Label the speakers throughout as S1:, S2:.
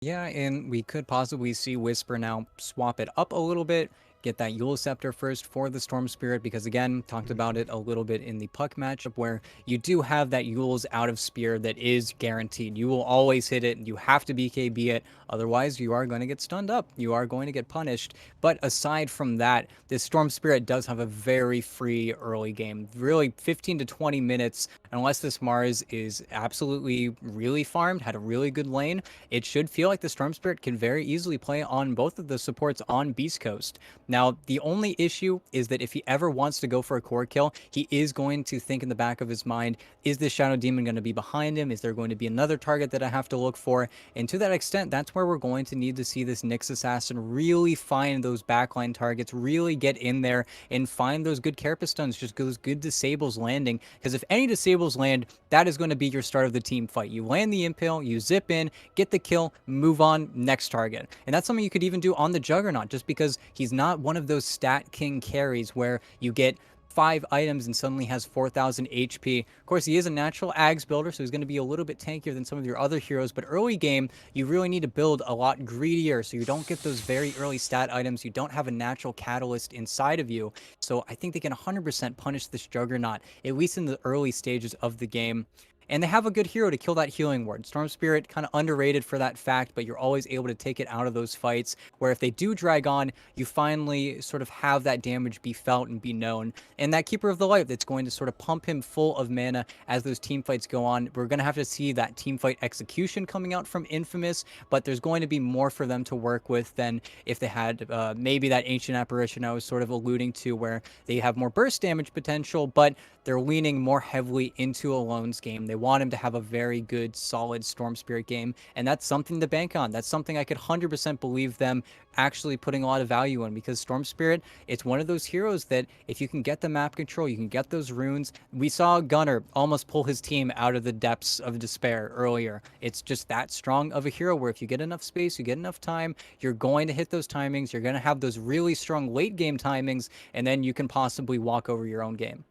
S1: Yeah, and we could possibly see Whisper now swap it up a little bit, get that Yule Scepter first for the Storm Spirit, because again, talked about it a little bit in the Puck matchup where you do have that Yule's out of Spear that is guaranteed. You will always hit it, you have to BKB it, otherwise you are going to get stunned up. You are going to get punished. But aside from that, this Storm Spirit does have a very free early game. Really 15 to 20 minutes, unless this Mars is absolutely really farmed, had a really good lane, it should feel like the Storm Spirit can very easily play on both of the supports on Beast Coast. Now, the only issue is that if he ever wants to go for a core kill, he is going to think in the back of his mind, is this Shadow Demon going to be behind him? Is there going to be another target that I have to look for? And to that extent, that's where we're going to need to see this Nyx Assassin really find those backline targets, really get in there and find those good Carapace stuns, just those good disables landing. Because if any disables land, that is going to be your start of the team fight. You land the impale, you zip in, get the kill, move on, next target. And that's something you could even do on the Juggernaut, just because he's not one of those stat king carries where you get 5 items and suddenly has 4,000 HP. Of course, he is a natural Ags builder, so he's going to be a little bit tankier than some of your other heroes, but early game, you really need to build a lot greedier so you don't get those very early stat items. You don't have a natural catalyst inside of you. So I think they can 100% punish this Juggernaut, at least in the early stages of the game. And they have a good hero to kill that healing ward. Storm Spirit, kind of underrated for that fact, but you're always able to take it out of those fights where if they do drag on, you finally sort of have that damage be felt and be known. And that Keeper of the Light that's going to sort of pump him full of mana as those team fights go on. We're going to have to see that team fight execution coming out from Infamous, but there's going to be more for them to work with than if they had maybe that Ancient Apparition I was sort of alluding to where they have more burst damage potential, but they're leaning more heavily into Alone's game. They want him to have a very good, solid Storm Spirit game, and that's something to bank on. That's something I could 100% believe them actually putting a lot of value in, because Storm Spirit, it's one of those heroes that if you can get the map control, you can get those runes. We saw Gunnar almost pull his team out of the depths of despair earlier. It's just that strong of a hero where if you get enough space, you get enough time, you're going to hit those timings, you're going to have those really strong late game timings, and then you can possibly walk over your own game.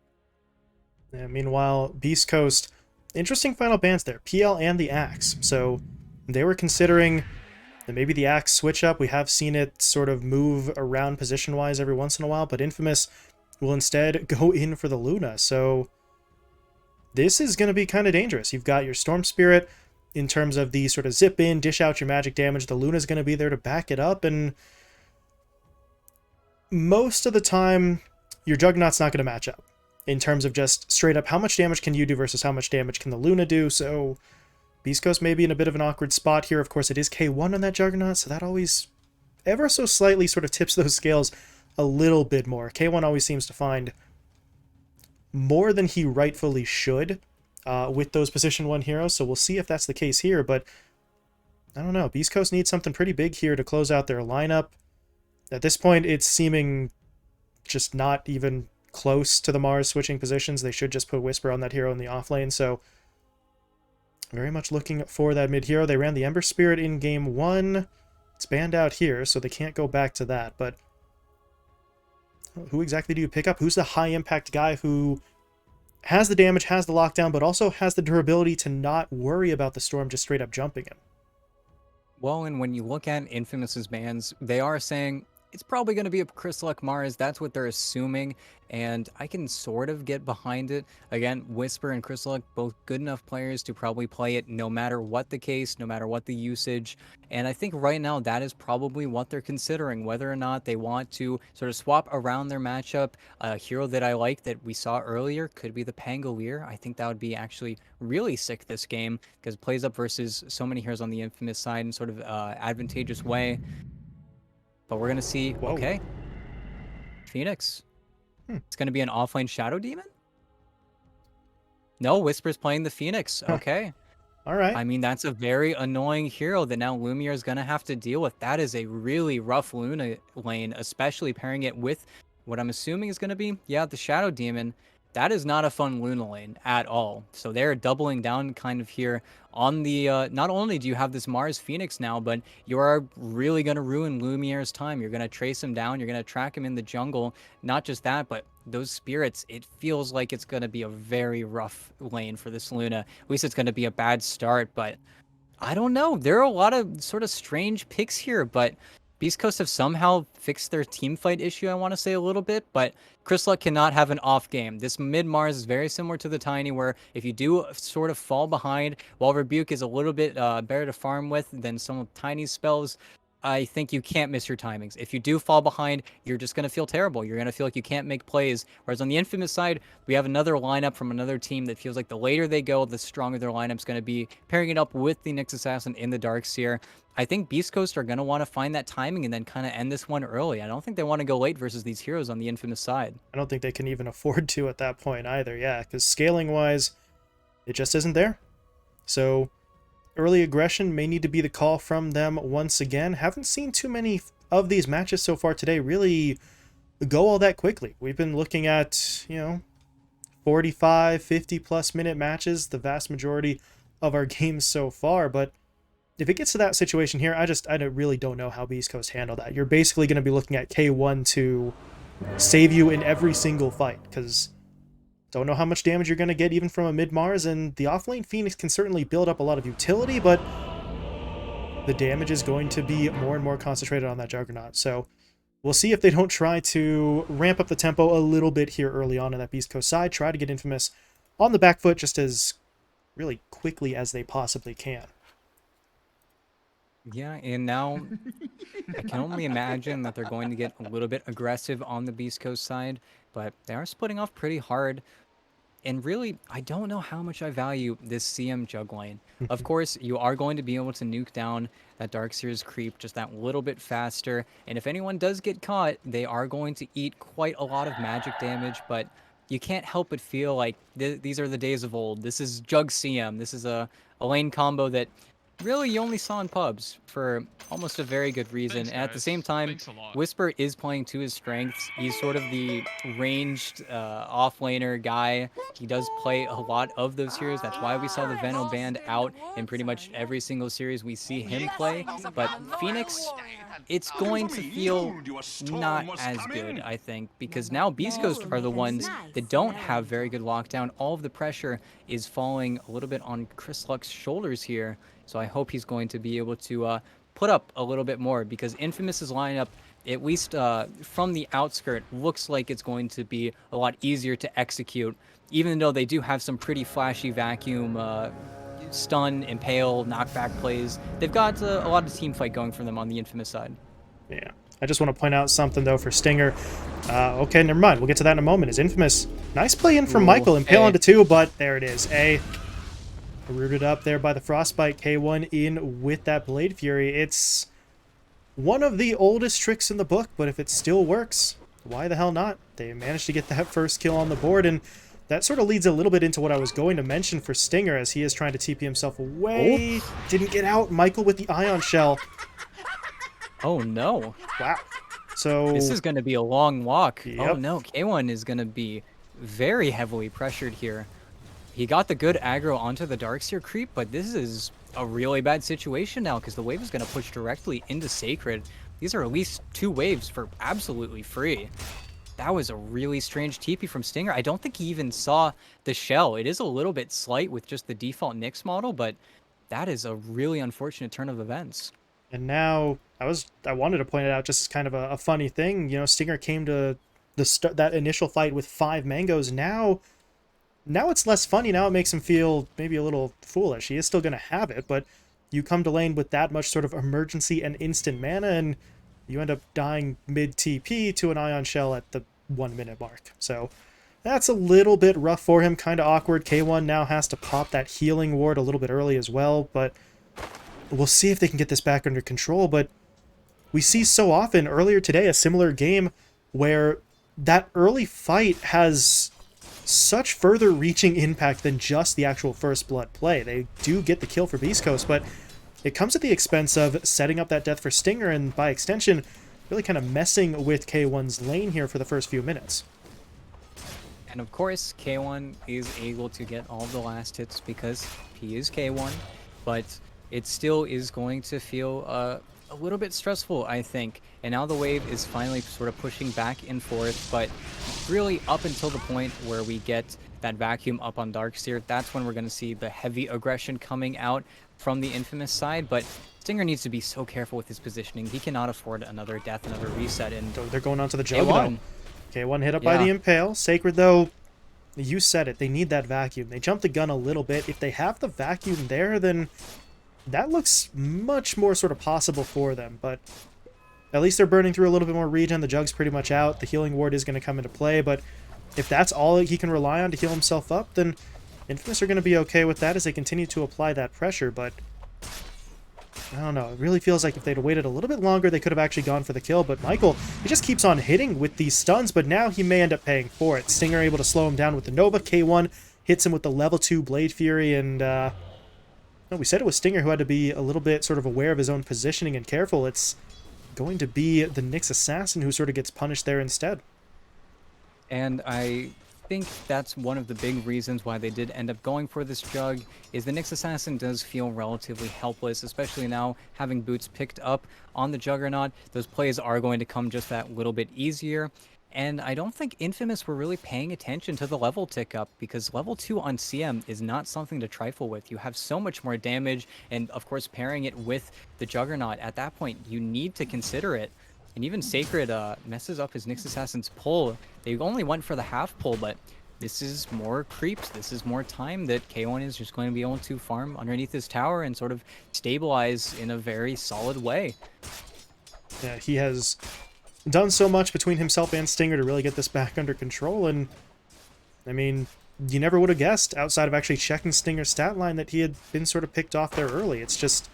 S2: Yeah, meanwhile, Beast Coast, interesting final bans there, PL and the Axe. So they were considering that maybe the Axe switch up. We have seen it sort of move around position-wise every once in a while, but Infamous will instead go in for the Luna. So this is going to be kind of dangerous. You've got your Storm Spirit in terms of the sort of zip in, dish out your magic damage. The Luna's going to be there to back it up, and most of the time, your Juggernaut's not going to match up in terms of just straight up how much damage can you do versus how much damage can the Luna do. So Beast Coast may be in a bit of an awkward spot here. Of course, it is K1 on that Juggernaut, so that always ever so slightly sort of tips those scales a little bit more. K1 always seems to find more than he rightfully should with those position 1 heroes, so we'll see if that's the case here, but I don't know. Beast Coast needs something pretty big here to close out their lineup. At this point, it's seeming just not even close to the Mars switching positions. They should just put Whisper on that hero in the off lane, so very much looking for that mid hero. They ran the Ember Spirit in game 1. It's banned out here, so they can't go back to that, but who exactly do you pick up? Who's the high impact guy who has the damage, has the lockdown, but also has the durability to not worry about the Storm just straight up jumping him?
S1: Well, and when you look at Infamous's bans, they are saying it's probably going to be a Chrysalek Mars. That's what they're assuming, and I can sort of get behind it. Again, Whisper and Chrysalek, both good enough players to probably play it no matter what the case, no matter what the usage. And I think right now that is probably what they're considering, whether or not they want to sort of swap around their matchup. A hero that I like that we saw earlier could be the Pangolier. I think that would be actually really sick this game because it plays up versus so many heroes on the Infamous side in sort of advantageous way. But we're going to see,
S2: Whoa.
S1: okay, Phoenix.
S2: Hmm.
S1: It's going to be an offlane Shadow Demon? No, Whisper's playing the Phoenix.
S2: Huh.
S1: Okay.
S2: All right.
S1: I mean, that's a very annoying hero that now Lumiere is going to have to deal with. That is a really rough Luna lane, especially pairing it with what I'm assuming is going to be, yeah, the Shadow Demon. That is not a fun Luna lane at all. So they're doubling down kind of here on the, not only do you have this Mars Phoenix now, but you are really going to ruin Lumiere's time. You're going to trace him down. You're going to track him in the jungle. Not just that, but those spirits, it feels like it's going to be a very rough lane for this Luna. At least it's going to be a bad start, but I don't know. There are a lot of sort of strange picks here, but Beast Coast have somehow fixed their team fight issue, I want to say a little bit, but Chris Luck cannot have an off game. This mid Mars is very similar to the Tiny, where if you do sort of fall behind, while Rebuke is a little bit better to farm with than some of Tiny's spells, I think you can't miss your timings. If you do fall behind, you're just going to feel terrible. You're going to feel like you can't make plays. Whereas on the Infamous side, we have another lineup from another team that feels like the later they go, the stronger their lineup's going to be. Pairing it up with the Nyx Assassin in the Darkseer, I think Beast Coast are going to want to find that timing and then kind of end this one early. I don't think they want to go late versus these heroes on the Infamous side.
S2: I don't think they can even afford to at that point either, yeah, because scaling-wise, it just isn't there. So early aggression may need to be the call from them once again. Haven't seen too many of these matches so far today really go all that quickly. We've been looking at, 45, 50-plus minute matches, the vast majority of our games so far, but if it gets to that situation here, I really don't know how Beast Coast handle that. You're basically going to be looking at K1 to save you in every single fight, because don't know how much damage you're going to get even from a mid-Mars, and the offlane Phoenix can certainly build up a lot of utility, but the damage is going to be more and more concentrated on that Juggernaut. So we'll see if they don't try to ramp up the tempo a little bit here early on that Beast Coast side, try to get Infamous on the back foot just as really quickly as they possibly can.
S1: Yeah, and now I can only imagine that they're going to get a little bit aggressive on the Beast Coast side, but they are splitting off pretty hard. And really, I don't know how much I value this CM jug lane. Of course, you are going to be able to nuke down that Darkseer's creep just that little bit faster. And if anyone does get caught, they are going to eat quite a lot of magic damage, but you can't help but feel like these are the days of old. This is Jug CM. This is a lane combo that really you only saw in pubs for almost a very good reason.
S3: Thanks,
S1: And at the
S3: guys.
S1: same time,
S3: Thanks a lot.
S1: Whisper is playing to his strengths. He's sort of the ranged off-laner guy. He does play a lot of those heroes. That's why we saw the Venom band out in pretty much every single series we see him play. But Phoenix, it's going to feel not as good, I think, because now Beast Coast are the ones that don't have very good lockdown. All of the pressure is falling a little bit on Chris Luck's shoulders here. So I hope he's going to be able to put up a little bit more, because Infamous's lineup, at least from the outskirt, looks like it's going to be a lot easier to execute, even though they do have some pretty flashy vacuum, stun, impale, knockback plays. They've got a lot of team fight going for them on the Infamous side.
S2: Yeah. I just want to point out something, though, for Stinger. Okay, never mind. We'll get to that in a moment. Is Infamous. Nice play in from Michael. Impale onto 2, but there it is. Rooted up there by the Frostbite. K1 in with that Blade Fury. It's one of the oldest tricks in the book, but if it still works, why the hell not? They managed to get that first kill on the board, and that sort of leads a little bit into what I was going to mention for Stinger, as he is trying to TP himself away. Oh. Didn't get out. Michael with the Ion Shell.
S1: Oh, no.
S2: Wow. So
S1: this is going to be a long walk.
S2: Yep.
S1: Oh, no. K1 is going to be very heavily pressured here. He got the good aggro onto the Darkseer creep, but this is a really bad situation now because the wave is going to push directly into Sacred. These are at least 2 waves for absolutely free. That was a really strange TP from Stinger. I don't think he even saw the shell. It is a little bit slight with just the default Nyx model, but that is a really unfortunate turn of events.
S2: And now, I wanted to point it out just as kind of a funny thing. Stinger came to that initial fight with 5 mangoes. Now it's less funny. Now it makes him feel maybe a little foolish. He is still going to have it, but you come to lane with that much sort of emergency and instant mana, and you end up dying mid-TP to an Ion Shell at the 1-minute mark. So that's a little bit rough for him, kind of awkward. K1 now has to pop that healing ward a little bit early as well, but we'll see if they can get this back under control. But we see so often earlier today a similar game where that early fight has such further reaching impact than just the actual first blood play. They do get the kill for Beast Coast, but it comes at the expense of setting up that death for Stinger, and by extension, really kind of messing with K1's lane here for the first few minutes.
S1: And of course, K1 is able to get all the last hits because he is K1, but it still is going to feel a little bit stressful, I think. And now the wave is finally sort of pushing back and forth, but really up until the point where we get that vacuum up on Darkseer, that's when we're going to see the heavy aggression coming out from the Infamous side. But Stinger needs to be so careful with his positioning. He cannot afford another death, another reset. And
S2: They're going on to the Juggernaut.
S1: A1,
S2: K1 hit up by the
S1: yeah.
S2: Impale. Sacred, though, you said it. They need that vacuum. They jumped the gun a little bit. If they have the vacuum there, then that looks much more sort of possible for them. But at least they're burning through a little bit more regen. The Jug's pretty much out. The healing ward is going to come into play. But if that's all he can rely on to heal himself up, then Infamous are going to be okay with that as they continue to apply that pressure. But I don't know. It really feels like if they'd waited a little bit longer, they could have actually gone for the kill. But Michael, he just keeps on hitting with these stuns, but now he may end up paying for it. Stinger able to slow him down with the Nova. K1 hits him with the level 2 Blade Fury, and no, we said it was Stinger who had to be a little bit sort of aware of his own positioning and careful. It's going to be the Nyx Assassin who sort of gets punished there instead.
S1: And I think that's one of the big reasons why they did end up going for this Jug, is the Nyx Assassin does feel relatively helpless, especially now having boots picked up on the Juggernaut. Those plays are going to come just that little bit easier. And I don't think Infamous were really paying attention to the level tick up, because level 2 on CM is not something to trifle with. You have so much more damage, and of course pairing it with the Juggernaut, at that point you need to consider it. And even Sacred messes up his Nyx Assassin's pull. They only went for the half pull, but this is more creeps. This is more time that K1 is just going to be able to farm underneath his tower and sort of stabilize in a very solid way.
S2: Yeah, he has done so much between himself and Stinger to really get this back under control, and I mean, you never would have guessed, outside of actually checking Stinger's stat line, that he had been sort of picked off there early. It's just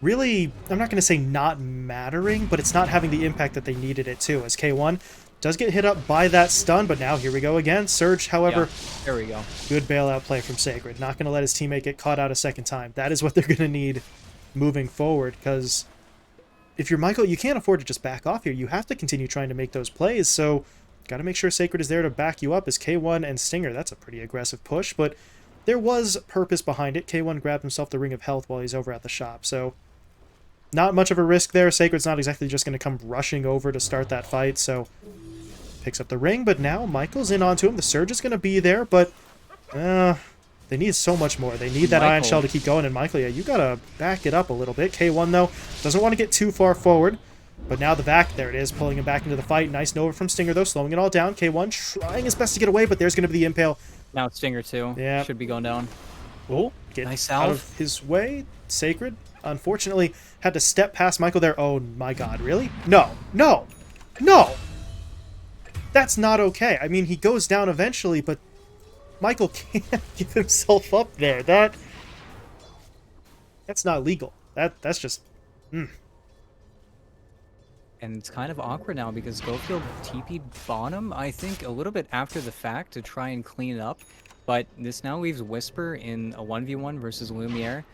S2: really, I'm not going to say not mattering, but it's not having the impact that they needed it to, as K1 does get hit up by that stun, but now here we go again. Surge, however,
S1: yeah, there we go.
S2: Good bailout play from Sacred. Not going to let his teammate get caught out a second time. That is what they're going to need moving forward, because if you're Michael, you can't afford to just back off here. You have to continue trying to make those plays, so got to make sure Sacred is there to back you up as K1 and Stinger. That's a pretty aggressive push, but there was purpose behind it. K1 grabbed himself the Ring of Health while he's over at the shop, so not much of a risk there. Sacred's not exactly just going to come rushing over to start that fight, so picks up the ring, but now Michael's in onto him. The Surge is going to be there, but they need so much more. They need that Ion Shell to keep going, and Michael, yeah, you got to back it up a little bit. K1, though, doesn't want to get too far forward, but now the back, there it is, pulling him back into the fight. Nice Nova from Stinger, though, slowing it all down. K1 trying his best to get away, but there's going to be the Impale.
S1: Now it's Stinger, too. Yeah. Should be going down.
S2: Oh, get
S1: nice
S2: out of his way. Sacred, unfortunately, had to step past Michael there. Oh, my God, really? No, no, no! That's not okay. I mean, he goes down eventually, but Michael can't give himself up there. That's not legal. That's just...
S1: And it's kind of awkward now because Schofield TP'd bottom, I think, a little bit after the fact to try and clean it up. But this now leaves Whisper in a 1v1 versus Lumiere.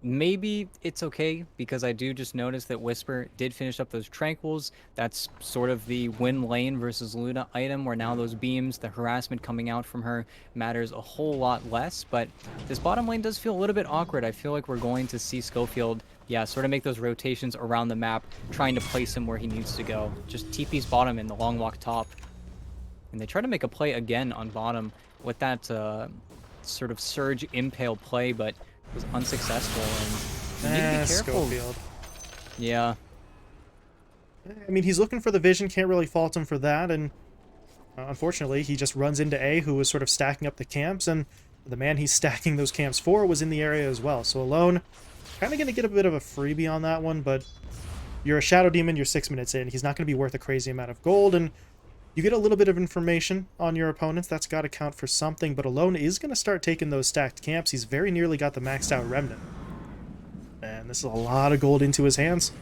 S1: Maybe it's okay, because I do just notice that Whisper did finish up those Tranquils. That's sort of the win lane versus Luna item, where now those beams, the harassment coming out from her, matters a whole lot less. But this bottom lane does feel a little bit awkward. I feel like we're going to see Schofield, yeah, sort of make those rotations around the map, trying to place him where he needs to go. Just TP's bottom in the long walk top. And they try to make a play again on bottom with that sort of Surge Impale play, but was unsuccessful, and you need to be careful.
S2: Schofield.
S1: Yeah.
S2: I mean, he's looking for the vision, can't really fault him for that, and unfortunately, he just runs into A, who was sort of stacking up the camps, and the man he's stacking those camps for was in the area as well. So Alone, kind of going to get a bit of a freebie on that one, but you're a Shadow Demon, you're 6 minutes in. He's not going to be worth a crazy amount of gold, and you get a little bit of information on your opponents. That's got to count for something, but Alone is going to start taking those stacked camps. He's very nearly got the maxed out Remnant. And this is a lot of gold into his hands.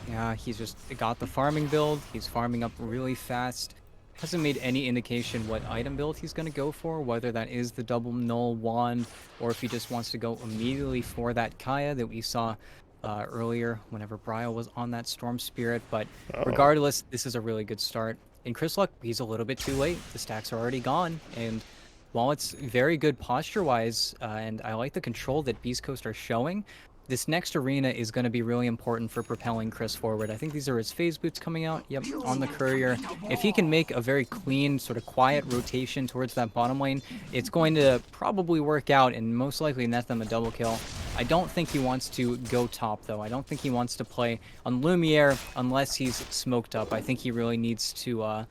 S1: Yeah, he's just got the farming build. He's farming up really fast. Hasn't made any indication what item build he's going to go for, whether that is the double null wand, or if he just wants to go immediately for that Kaya that we saw earlier whenever Brio was on that Storm Spirit. But regardless, this is a really good start. In Chris Luck, he's a little bit too late. The stacks are already gone, and while it's very good posture-wise, and I like the control that Beast Coast are showing, this next arena is going to be really important for propelling Chris forward. I think these are his phase boots coming out. Yep, on the courier. If he can make a very clean, sort of quiet rotation towards that bottom lane, it's going to probably work out and most likely net them a double kill. I don't think he wants to go top, though. I don't think he wants to play on Lumiere unless he's smoked up. I think he really needs to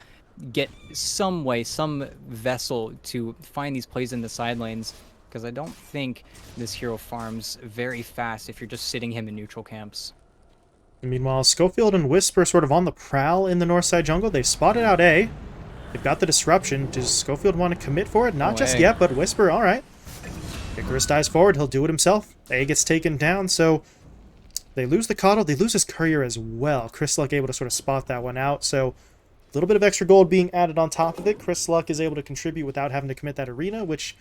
S1: get some way, some vessel to find these plays in the side lanes, because I don't think this hero farms very fast if you're just sitting him in neutral camps.
S2: And meanwhile, Schofield and Whisper sort of on the prowl in the north side jungle. They've spotted out A. They've got the disruption. Does Schofield want to commit for it? Not just yet, but Whisper, all right. Icarus dies forward. He'll do it himself. A gets taken down, so they lose the Coddle. They lose his courier as well. Chris Luck able to sort of spot that one out, so a little bit of extra gold being added on top of it. Chris Luck is able to contribute without having to commit that arena, which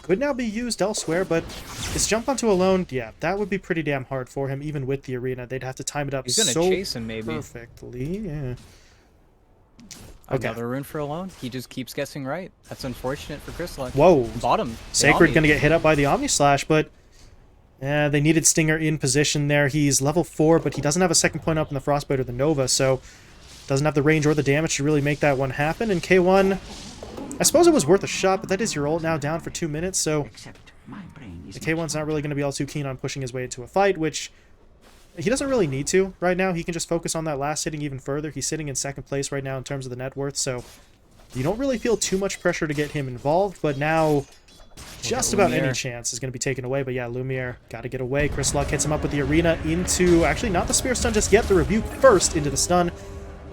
S2: could now be used elsewhere, but this jump onto Alone, yeah, that would be pretty damn hard for him, even with the arena. They'd have to time it up
S1: He's gonna
S2: so
S1: chase him, maybe.
S2: perfectly. Yeah.
S1: Another rune for Alone. He just keeps guessing right. That's unfortunate for Chris Luck.
S2: Whoa.
S1: Bottom.
S2: Sacred going to get hit up by the Omni Slash, but they needed Stinger in position there. He's level 4, but he doesn't have a second point up in the Frostbite or the Nova, so doesn't have the range or the damage to really make that one happen. And K1, I suppose it was worth a shot, but that is your ult now down for 2 minutes, so the K1's not really going to be all too keen on pushing his way into a fight, which he doesn't really need to right now. He can just focus on that last hitting even further. He's sitting in second place right now in terms of the net worth, so you don't really feel too much pressure to get him involved, but now just about any chance is going to be taken away. But yeah, Lumiere got to get away. Chris Luck hits him up with the arena into, actually not the spear stun just yet, the rebuke first into the stun.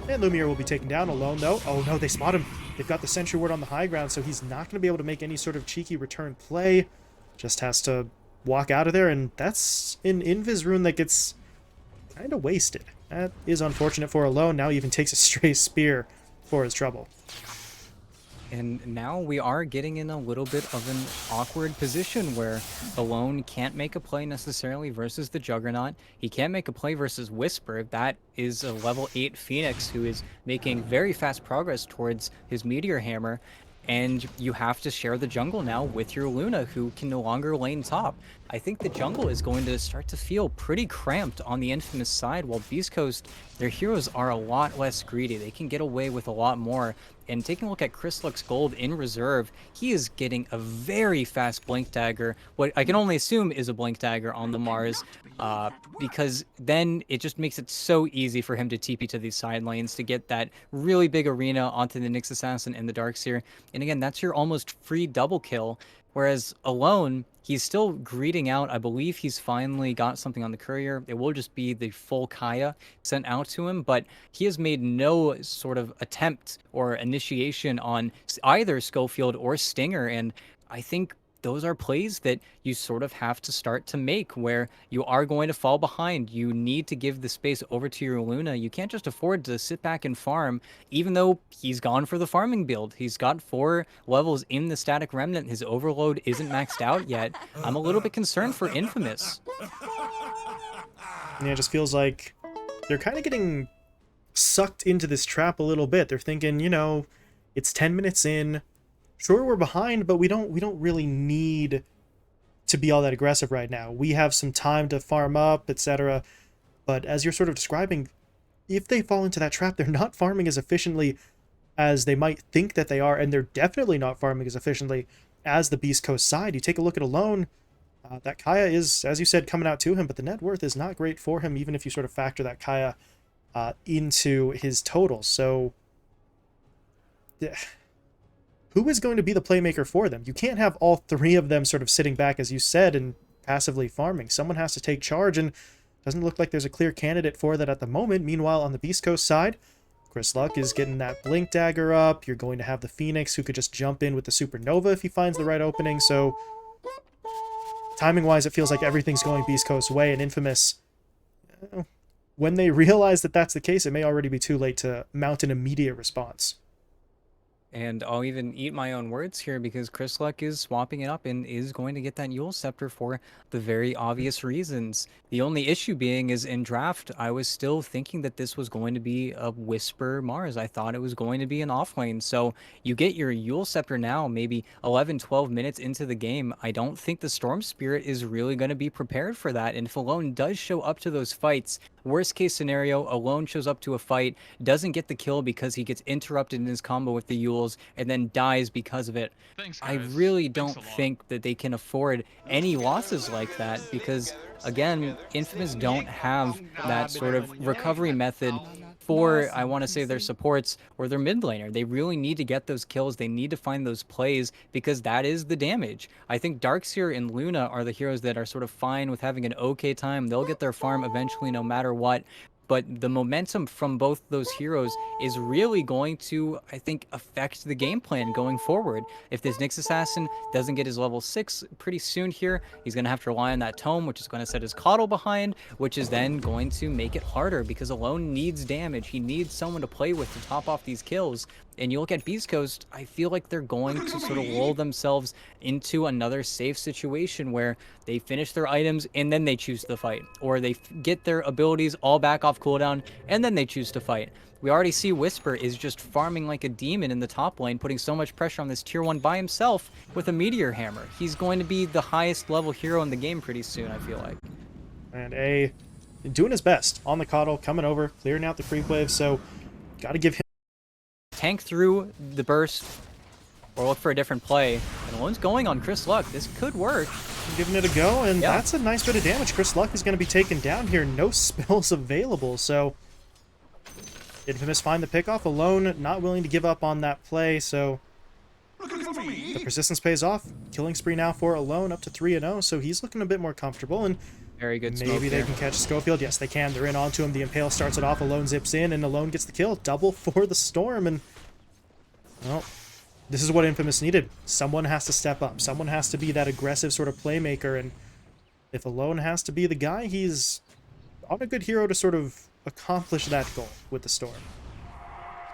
S2: And Lumiere will be taken down Alone, though. Oh, no, they spot him. They've got the Sentry Ward on the high ground, so he's not going to be able to make any sort of cheeky return play. Just has to walk out of there, and that's an Invis rune that gets kind of wasted. That is unfortunate for Alone. Now he even takes a stray spear for his trouble.
S1: And now we are getting in a little bit of an awkward position where Alone can't make a play necessarily versus the Juggernaut. He can't make a play versus Whisper. That is a level 8 Phoenix who is making very fast progress towards his Meteor Hammer. And you have to share the jungle now with your Luna, who can no longer lane top. I think the jungle is going to start to feel pretty cramped on the Infamous side, while Beast Coast, their heroes are a lot less greedy. They can get away with a lot more. And taking a look at Chris Luck's gold in reserve, he is getting a very fast Blink Dagger, what I can only assume is a Blink Dagger on the Mars, because then it just makes it so easy for him to TP to these side lanes to get that really big arena onto the Nyx Assassin and the Darkseer. And again, that's your almost free double kill. Whereas Alone, he's still greeting out. I believe he's finally got something on the courier. It will just be the full Kaya sent out to him, but he has made no sort of attempt or initiation on either Schofield or Stinger, and I think those are plays that you sort of have to start to make where you are going to fall behind. You need to give the space over to your Luna. You can't just afford to sit back and farm, even though he's gone for the farming build. He's got 4 levels in the Static Remnant. His Overload isn't maxed out yet. I'm a little bit concerned for Infamous.
S2: Yeah, it just feels like they're kind of getting sucked into this trap a little bit. They're thinking, you know, it's 10 minutes in. Sure, we're behind, but we don't really need to be all that aggressive right now. We have some time to farm up, etc. But as you're sort of describing, if they fall into that trap, they're not farming as efficiently as they might think that they are, and they're definitely not farming as efficiently as the Beast Coast side. You take a look at Alone, that Kaya is, as you said, coming out to him, but the net worth is not great for him, even if you sort of factor that Kaya into his totals. So who is going to be the playmaker for them? You can't have all 3 of them sort of sitting back, as you said, and passively farming. Someone has to take charge, and doesn't look like there's a clear candidate for that at the moment. Meanwhile, on the Beast Coast side, Chris Luck is getting that Blink Dagger up. You're going to have the Phoenix, who could just jump in with the Supernova if he finds the right opening. So timing-wise, it feels like everything's going Beast Coast's way, and Infamous, when they realize that that's the case, it may already be too late to mount an immediate response.
S1: And I'll even eat my own words here because Chris Luck is swapping it up and is going to get that Yule Scepter for the very obvious reasons. The only issue being is in draft, I was still thinking that this was going to be a Whisper Mars. I thought it was going to be an offlane. So you get your Yule Scepter now, maybe 11, 12 minutes into the game. I don't think the Storm Spirit is really going to be prepared for that. And if Alone does show up to those fights, worst case scenario, Alone shows up to a fight, doesn't get the kill because he gets interrupted in his combo with the Yule, and then dies because of it.
S3: Thanks,
S1: I
S3: guys.
S1: really
S3: Thanks
S1: don't
S3: a lot.
S1: think that they can afford any losses like that because, again, Infamous don't have that sort of recovery method for, I want to say, their supports or their mid laner. They really need to get those kills. They need to find those plays because that is the damage. I think Darkseer and Luna are the heroes that are sort of fine with having an okay time. They'll get their farm eventually no matter what. But the momentum from both those heroes is really going to, I think, affect the game plan going forward. If this Nyx Assassin doesn't get his level 6 pretty soon here, he's going to have to rely on that Tome, which is going to set his Coddle behind, which is then going to make it harder because Alone needs damage. He needs someone to play with to top off these kills. And you look at Beast Coast, I feel like they're going to sort of lull themselves into another safe situation where they finish their items and then they choose to fight. Or they get their abilities all back off cooldown and then they choose to fight. We already see Whisper is just farming like a demon in the top lane, putting so much pressure on this tier 1 by himself with a Meteor Hammer. He's going to be the highest level hero in the game pretty soon, I feel like.
S2: And A doing his best on the Coddle, coming over, clearing out the creep wave, so got to give him...
S1: Tank through the burst or look for a different play. And Alone's going on Chris Luck. This could work.
S2: Giving it a go, and
S1: Yeah.
S2: that's a nice bit of damage. Chris Luck is going to be taken down here. No spells available, so Infamous find the pickoff. Alone not willing to give up on that play, so the persistence pays off. Killing spree now for Alone, up to 3-0, so he's looking a bit more comfortable, and
S1: Very good smoke
S2: maybe they
S1: there.
S2: can catch Schofield. Yes, they can. They're in onto him. The Impale starts it off. Alone zips in, and Alone gets the kill. Double for the Storm, and well, this is what Infamous needed. Someone has to step up. Someone has to be that aggressive sort of playmaker, and if Alone has to be the guy, he's on a good hero to sort of accomplish that goal with the Storm.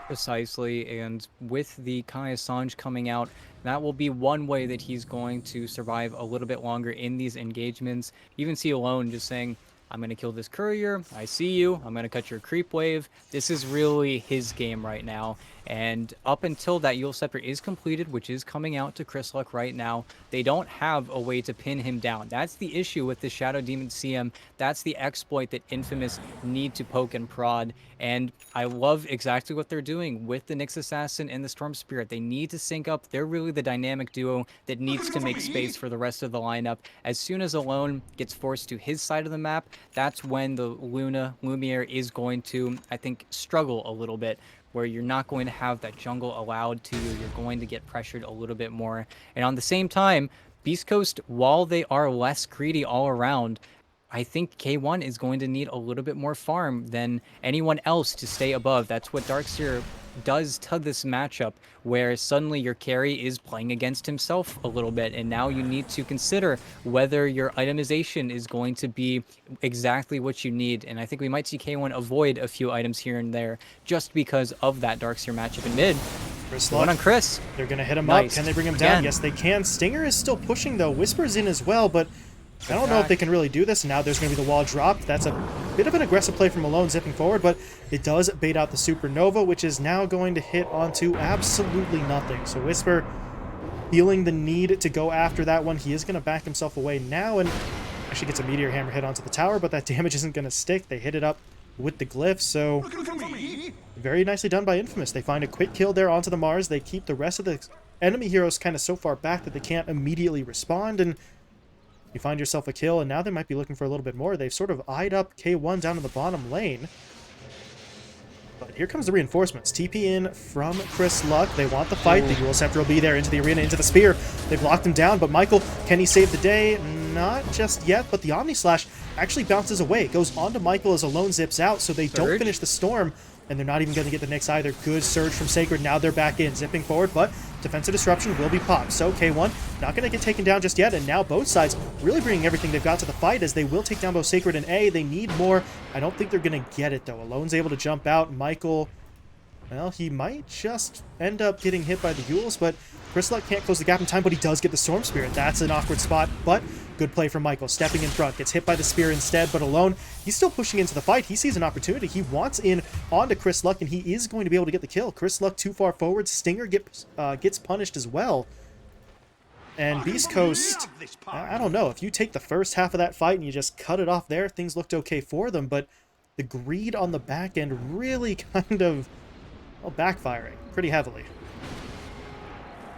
S1: Precisely, and with the Kai Assange coming out, that will be one way that he's going to survive a little bit longer in these engagements. Even see Alone just saying, I'm going to kill this courier, I see you, I'm going to cut your creep wave. This is really his game right now. And up until that Yule Scepter is completed, which is coming out to Chris Luck right now, they don't have a way to pin him down. That's the issue with the Shadow Demon CM. That's the exploit that Infamous need to poke and prod. And I love exactly what they're doing with the Nyx Assassin and the Storm Spirit. They need to sync up. They're really the dynamic duo that needs to make space for the rest of the lineup. As soon as Alone gets forced to his side of the map, that's when the Lumiere is going to, I think, struggle a little bit, where you're not going to have that jungle allowed to you. You're going to get pressured a little bit more. And on the same time, Beast Coast, while they are less greedy all around, I think K1 is going to need a little bit more farm than anyone else to stay above. That's what Darkseer does to this matchup, where suddenly your carry is playing against himself a little bit, and now you need to consider whether your itemization is going to be exactly what you need. And I think we might see K1 avoid a few items here and there just because of that Darkseer matchup in mid.
S2: Chris
S1: One
S2: Luck,
S1: on Chris.
S2: they're going to hit him
S1: Nice.
S2: up. Can they bring him down?
S1: Again.
S2: Yes, they can. Stinger is still pushing, though. Whisper's in as well, but I don't know if they can really do this. Now there's going to be the wall dropped. That's a bit of an aggressive play from Malone zipping forward, but it does bait out the Supernova, which is now going to hit onto absolutely nothing. So Whisper feeling the need to go after that one. He is going to back himself away now and actually gets a Meteor Hammer hit onto the tower, but that damage isn't going to stick. They hit it up with the glyph, so very nicely done by Infamous. They find a quick kill there onto the Mars. They keep the rest of the enemy heroes kind of so far back that they can't immediately respond, and you find yourself a kill, and now they might be looking for a little bit more. They've sort of eyed up K1 down in the bottom lane. But here comes the reinforcements. TP in from Chris Luck. They want the fight. The Yule Scepter will be there into the arena, into the spear. They've locked him down, but Michael, can he save the day? Not just yet, but the Omni Slash actually bounces away. It goes onto Michael as Alone zips out, so they don't finish the storm, and they're not even going to get the Nyx either. Good surge from Sacred. Now they're back in, zipping forward, but defensive disruption will be popped. So K1 not going to get taken down just yet, and now both sides really bringing everything they've got to the fight, as they will take down both Sacred and A. They need more. I don't think they're going to get it, though. Alone's able to jump out. Michael Well, he might just end up getting hit by the Yules, but Chris Luck can't close the gap in time, but he does get the Storm Spirit. That's an awkward spot, but good play from Michael. Stepping in front, gets hit by the Spear instead, but alone. He's still pushing into the fight. He sees an opportunity. He wants in onto Chris Luck, and he is going to be able to get the kill. Chris Luck too far forward. Stinger gets punished as well. And Beast Coast, I don't know. If you take the first half of that fight and you just cut it off there, things looked okay for them, but the greed on the back end really kind of, well, backfiring pretty heavily.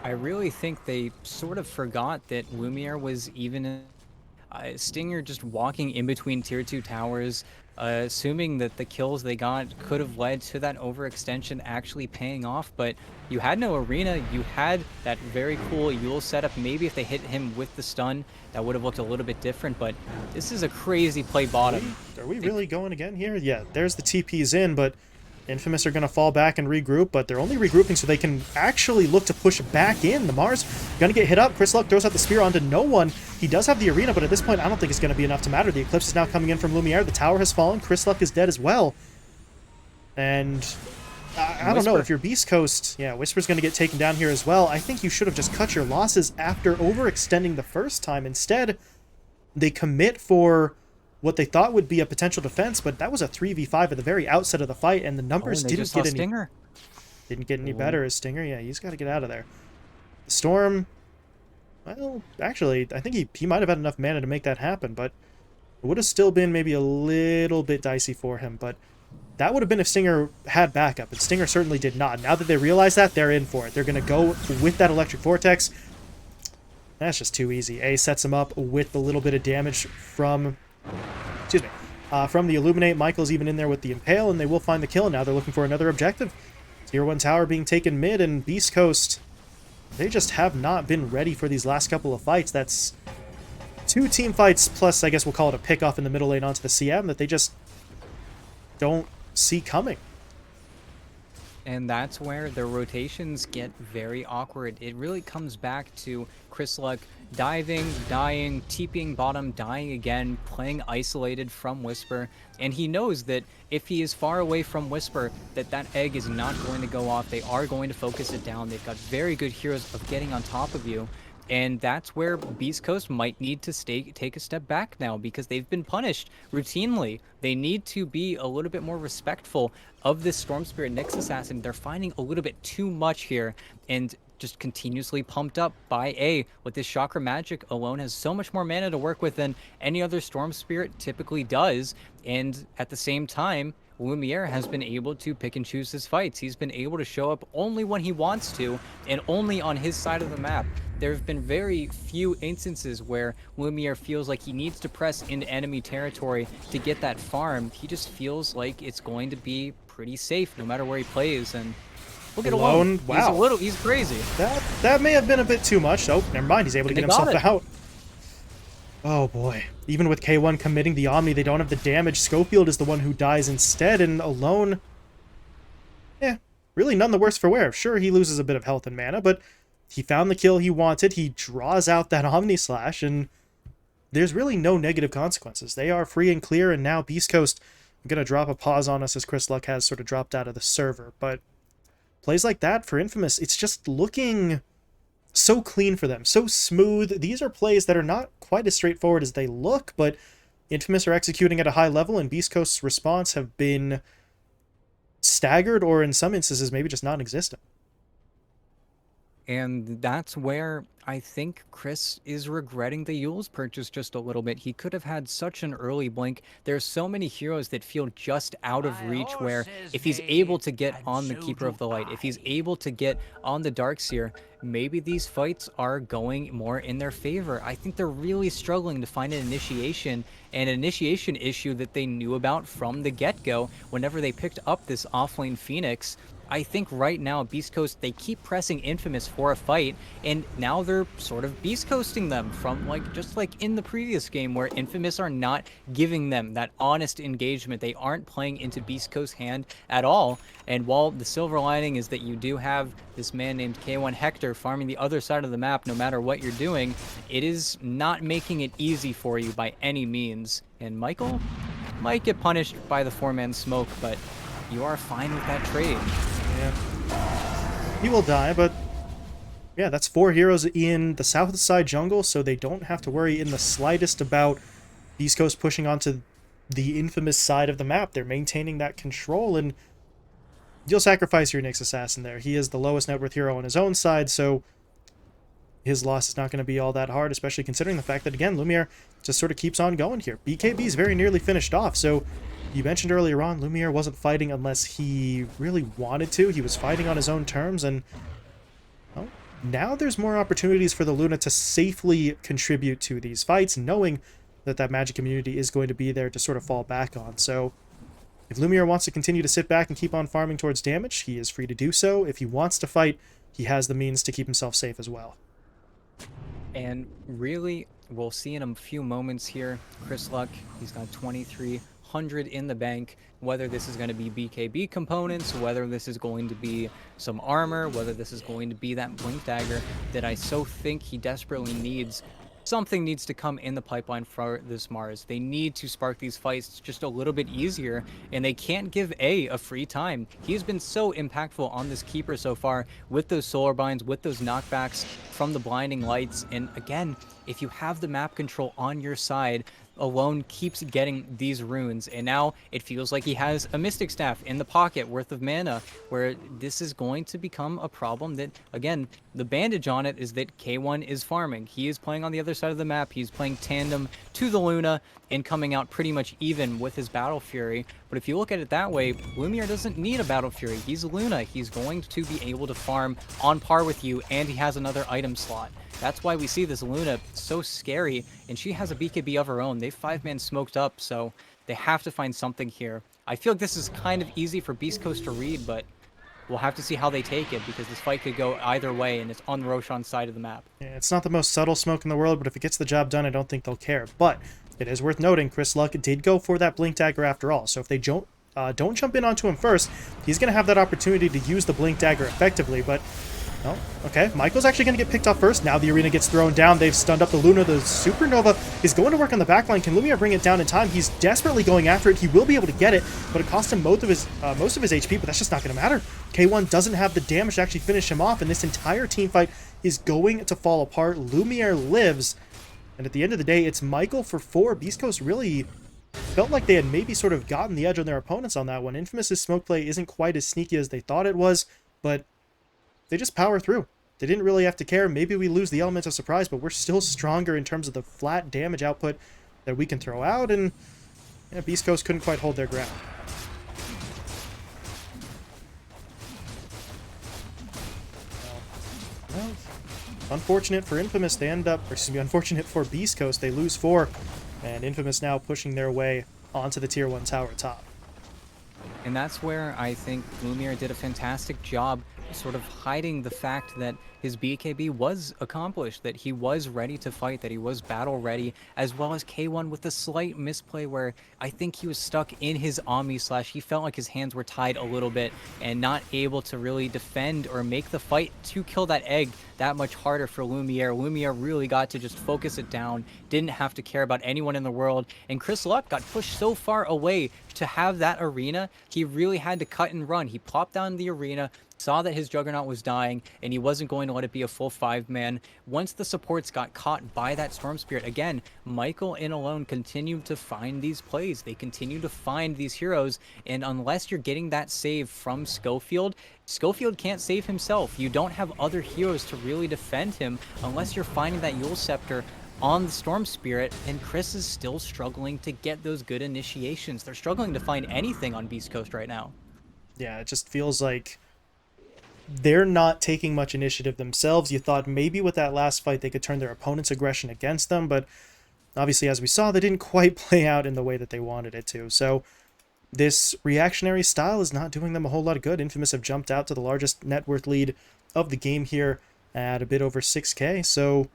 S1: I really think they sort of forgot that Lumiere was even in Stinger just walking in between tier 2 towers, assuming that the kills they got could have led to that overextension actually paying off, but you had no arena, you had that very cool Yule setup. Maybe if they hit him with the stun, that would have looked a little bit different, but this is a crazy play bottom.
S2: Are we really going again here? Yeah, there's the TPs in, but Infamous are going to fall back and regroup, but they're only regrouping so they can actually look to push back in. The Mars going to get hit up. Chris Luck throws out the spear onto no one. He does have the arena, but at this point, I don't think it's going to be enough to matter. The Eclipse is now coming in from Lumiere. The tower has fallen. Chris Luck is dead as well. And I don't know, if you're Beast Coast, yeah, Whisper's going to get taken down here as well. I think you should have just cut your losses after overextending the first time. Instead, they commit for what they thought would be a potential defense, but that was a 3v5 at the very outset of the fight, and the numbers didn't get any better as Stinger. Yeah, he's got to get out of there. The Storm, well, actually, I think he might have had enough mana to make that happen, but it would have still been maybe a little bit dicey for him, but that would have been if Stinger had backup, and Stinger certainly did not. Now that they realize that, they're in for it. They're going to go with that Electric Vortex. That's just too easy. A sets him up with a little bit of damage from from the Illuminate. Michael's even in there with the Impale, and they will find the kill. Now they're looking for another objective. Tier 1 tower being taken mid, and Beast Coast, they just have not been ready for these last couple of fights. That's 2 team fights, plus I guess we'll call it a pick-off in the middle lane onto the CM that they just don't see coming.
S1: And that's where the rotations get very awkward. It really comes back to Chris Luck diving, dying, TPing bottom, dying again, playing isolated from Whisper. And he knows that if he is far away from Whisper, that egg is not going to go off. They are going to focus it down. They've got very good heroes of getting on top of you. And that's where Beast Coast might need to take a step back now, because they've been punished routinely. They need to be a little bit more respectful of this Storm Spirit Nyx Assassin. They're finding a little bit too much here, and just continuously pumped up by A. With this Chakra Magic alone has so much more mana to work with than any other Storm Spirit typically does. And at the same time, Lumiere has been able to pick and choose his fights. He's been able to show up only when he wants to, and only on his side of the map. There have been very few instances where Lumiere feels like he needs to press into enemy territory to get that farm. He just feels like it's going to be pretty safe no matter where he plays. And look at Alone.
S2: Wow.
S1: He's crazy.
S2: That may have been a bit too much. Oh, never mind. He's able to get himself out. Oh boy. Even with K1 committing the Omni, they don't have the damage. Schofield is the one who dies instead, and Alone, yeah, really none the worse for wear. Sure, he loses a bit of health and mana, but he found the kill he wanted. He draws out that Omni Slash, and there's really no negative consequences. They are free and clear, and now Beast Coast are going to drop a pause on us as Chris Luck has sort of dropped out of the server. But plays like that for Infamous, it's just looking so clean for them, so smooth. These are plays that are not quite as straightforward as they look, but Infamous are executing at a high level, and Beast Coast's response have been staggered, or in some instances maybe just non-existent.
S1: And that's where I think Chris is regretting the Yule's purchase just a little bit. He could have had such an early blink. There's so many heroes that feel just out of reach, where if he's able to get on the Keeper of the Light, if he's able to get on the Darkseer, maybe these fights are going more in their favor. I think they're really struggling to find an initiation, and an initiation issue that they knew about from the get-go whenever they picked up this offlane Phoenix. I think right now, Beast Coast, they keep pressing Infamous for a fight, and now they're sort of Beast Coasting them from, just like in the previous game, where Infamous are not giving them that honest engagement. They aren't playing into Beast Coast's hand at all. And while the silver lining is that you do have this man named K1 Hector farming the other side of the map no matter what you're doing, it is not making it easy for you by any means. And Michael might get punished by the 4-man smoke, but you are fine with that trade.
S2: Yeah. He will die, but yeah, that's 4 heroes in the south side jungle, so they don't have to worry in the slightest about Beast Coast pushing onto the infamous side of the map. They're maintaining that control, and you'll sacrifice your Nyx Assassin there. He is the lowest net worth hero on his own side, so his loss is not going to be all that hard, especially considering the fact that, again, Lumiere just sort of keeps on going here. BKB is very nearly finished off, so you mentioned earlier on, Lumiere wasn't fighting unless he really wanted to. He was fighting on his own terms, and well, now there's more opportunities for the Luna to safely contribute to these fights, knowing that that magic community is going to be there to sort of fall back on. So if Lumiere wants to continue to sit back and keep on farming towards damage, he is free to do so. If he wants to fight, he has the means to keep himself safe as well.
S1: And really, we'll see in a few moments here, Chris Luck, he's got 2,300 in the bank. Whether this is going to be BKB components, whether this is going to be some armor, whether this is going to be that Blink Dagger that I so think he desperately needs. Something needs to come in the pipeline for this Mars. They need to spark these fights just a little bit easier, and they can't give a free time. He's been so impactful on this keeper so far with those solar binds, with those knockbacks from the blinding lights. And again, if you have the map control on your side, alone keeps getting these runes, and now it feels like he has a Mystic Staff in the pocket worth of mana, where this is going to become a problem that, again, the bandage on it is that K1 is farming. He is playing on the other side of the map. He's playing tandem to the Luna and coming out pretty much even with his Battle Fury. But if you look at it that way, Lumiere doesn't need a Battle Fury. He's Luna. He's going to be able to farm on par with you, and he has another item slot. That's why we see this Luna so scary, and she has a BKB of her own. They've 5-man smoked up, so they have to find something here. I feel like this is kind of easy for Beast Coast to read, but we'll have to see how they take it, because this fight could go either way, and it's on the Roshan side of the map.
S2: Yeah, it's not the most subtle smoke in the world, but if it gets the job done, I don't think they'll care. But it is worth noting, Chris Luck did go for that Blink Dagger after all, so if they don't jump in onto him first, he's going to have that opportunity to use the Blink Dagger effectively, but oh, okay. Michael's actually going to get picked up first. Now the arena gets thrown down. They've stunned up the Luna. The Supernova is going to work on the backline. Can Lumiere bring it down in time? He's desperately going after it. He will be able to get it, but it costs him most of his HP, but that's just not going to matter. K1 doesn't have the damage to actually finish him off, and this entire team fight is going to fall apart. Lumiere lives, and at the end of the day, it's Michael for 4. Beast Coast really felt like they had maybe sort of gotten the edge on their opponents on that one. Infamous's smoke play isn't quite as sneaky as they thought it was, but they just power through. They didn't really have to care. Maybe we lose the element of surprise, but we're still stronger in terms of the flat damage output that we can throw out, and yeah, Beast Coast couldn't quite hold their ground. Well, unfortunate for Infamous, they end up, or excuse me, unfortunate for Beast Coast, they lose 4, and Infamous now pushing their way onto the Tier 1 tower top.
S1: And that's where I think Lumiere did a fantastic job sort of hiding the fact that his BKB was accomplished, that he was ready to fight, that he was battle ready, as well as K1 with a slight misplay where I think he was stuck in his Omni slash. He felt like his hands were tied a little bit and not able to really defend or make the fight to kill that egg that much harder for Lumiere. Lumiere really got to just focus it down, didn't have to care about anyone in the world, and Chris Luck got pushed so far away to have that arena. He really had to cut and run. He plopped down the arena, saw that his Juggernaut was dying, and he wasn't going to let it be a full 5-man. Once the supports got caught by that Storm Spirit, again, Michael in alone continued to find these plays. They continue to find these heroes, and unless you're getting that save from Schofield, Schofield can't save himself. You don't have other heroes to really defend him unless you're finding that Yule Scepter on the Storm Spirit, and Chris is still struggling to get those good initiations. They're struggling to find anything on Beast Coast right now.
S2: Yeah, it just feels like they're not taking much initiative themselves. You thought maybe with that last fight they could turn their opponent's aggression against them, but obviously, as we saw, they didn't quite play out in the way that they wanted it to. So this reactionary style is not doing them a whole lot of good. Infamous have jumped out to the largest net worth lead of the game here at a bit over 6K, so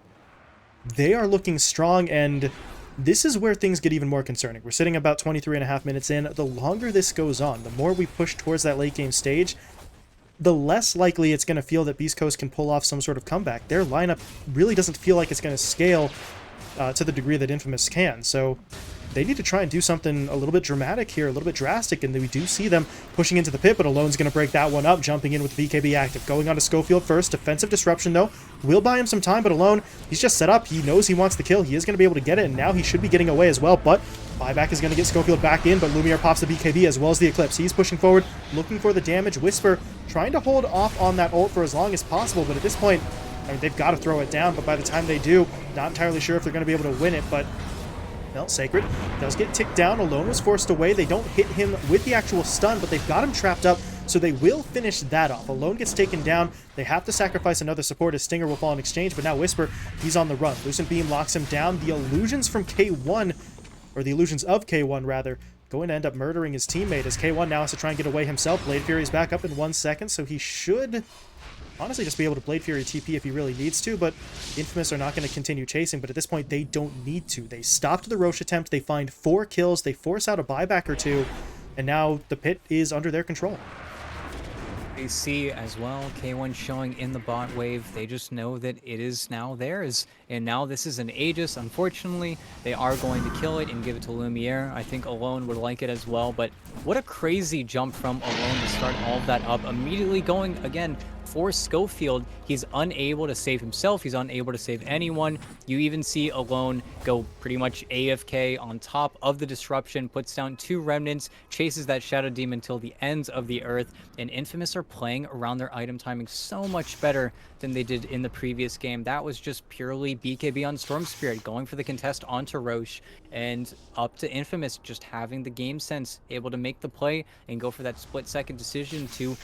S2: they are looking strong, and this is where things get even more concerning. We're sitting about 23.5 minutes in. The longer this goes on, the more we push towards that late game stage, the less likely it's going to feel that Beast Coast can pull off some sort of comeback. Their lineup really doesn't feel like it's going to scale to the degree that Infamous can. So they need to try and do something a little bit dramatic here, a little bit drastic, and we do see them pushing into the pit, but Alone's going to break that one up, jumping in with the BKB active. Going on to Schofield first. Defensive disruption, though, will buy him some time, but Alone, he's just set up. He knows he wants the kill. He is going to be able to get it, and now he should be getting away as well, but buyback is going to get Schofield back in, but Lumiere pops the BKB as well as the Eclipse. He's pushing forward, looking for the damage. Whisper trying to hold off on that ult for as long as possible, but at this point, I mean, they've got to throw it down, but by the time they do, not entirely sure if they're going to be able to win it, but well, Sacred does get ticked down. Alone was forced away. They don't hit him with the actual stun, but they've got him trapped up, so they will finish that off. Alone gets taken down. They have to sacrifice another support as Stinger will fall in exchange, but now Whisper, he's on the run. Lucent Beam locks him down. The illusions from K1, or the illusions of K1, rather, going to end up murdering his teammate as K1 now has to try and get away himself. Blade Fury is back up in 1 second, so he should honestly just be able to Blade Fury TP if he really needs to, but Infamous are not going to continue chasing, but at this point they don't need to. They stopped the Roche attempt, they find 4 kills, they force out a buyback or 2, and now the pit is under their control.
S1: They see as well K1 showing in the bot wave. They just know that it is now theirs, and now this is an Aegis. Unfortunately, they are going to kill it and give it to Lumiere. I think Alone would like it as well, but what a crazy jump from Alone to start all of that up. Immediately going again for Schofield. He's unable to save himself. He's unable to save anyone. You even see Alone go pretty much AFK on top of the disruption, puts down 2 remnants, chases that Shadow Demon till the ends of the earth, and Infamous are playing around their item timing so much better than they did in the previous game. That was just purely BKB on Storm Spirit, going for the contest onto Roche, and up to Infamous just having the game sense, able to make the play and go for that split-second decision to